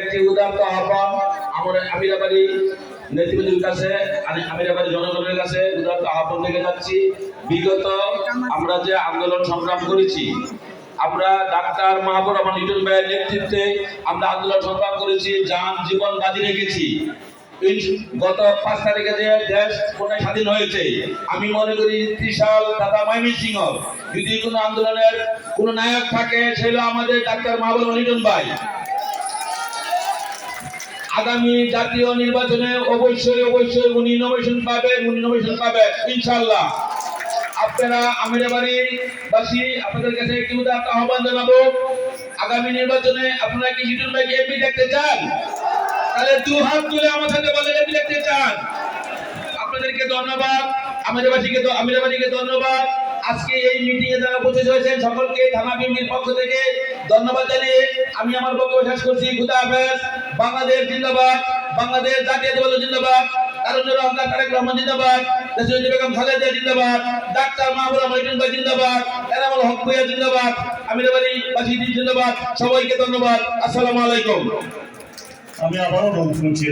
একটি উদাত্ত আহ্বান আমার আমিরাবাড়ি নেতৃবৃন্দের কাছে, আমিরাবাড়ি জনগণের কাছে উদাত্ত আহ্বান থেকে যাচ্ছি। বিগত আমরা যে আন্দোলন সংগ্রাম করেছি, আমরা ডাক্তার মাহবুব রহমান লিটন ভাইয়ের নেতৃত্বে আমরা আন্দোলন সংগ্রাম করেছি, যান জীবন বাজি রেখেছি। গত 5 তারিখে যে দেশ স্বাধীন হয়েছে, আমি মনে করি ত্রিশাল তথা ময়মনসিংহ যদি কোনো আন্দোলনের কোনো নায়ক থাকে সেটা আমাদের ডাক্তার মাহবুব রহমান লিটন ভাই। আগামী জাতীয় নির্বাচনে অবশ্যই উনি নমিনেশন পাবেন ইনশাআল্লাহ। আপনারা আমিরাবাড়িবাসী আপনাদের কাছে একটি উদাত্ত আহ্বান জানাবো, আগামী নির্বাচনে আপনারা কি লিটন ভাইকে এমপি দেখতে চান? তাহলে দু হাত তুলে আমার সাথে বলেন এমপি দেখতে চান। আপনাদেরকে ধন্যবাদ, আমিরাবাড়িকে ধন্যবাদ। আজকে এই মিটিং এ যারা উপস্থিত হয়েছেন সকলকে থানা বিএনপির পক্ষ থেকে ধন্যবাদ জানিয়ে আমি আমার বক্তব্য শেষ করছি। খুদা হাফেজ। বাংলাদেশ জিন্দাবাদ, বাংলাদেশ জাতীয়তাবাদী জিন্দাবাদ, তারেক রহমান জিন্দাবাদ, দেশনেত্রী বেগম খালেদা জিন্দাবাদ, ডাক্তার মাহবুব রহমান লিটন ভাই জিন্দাবাদ, এনামুল হক ভাইয়া জিন্দাবাদ, আমিরাবাড়িবাসী জিন্দাবাদ। সবাইকে ধন্যবাদ। আসসালামু আলাইকুম। আমি আবারও বলছি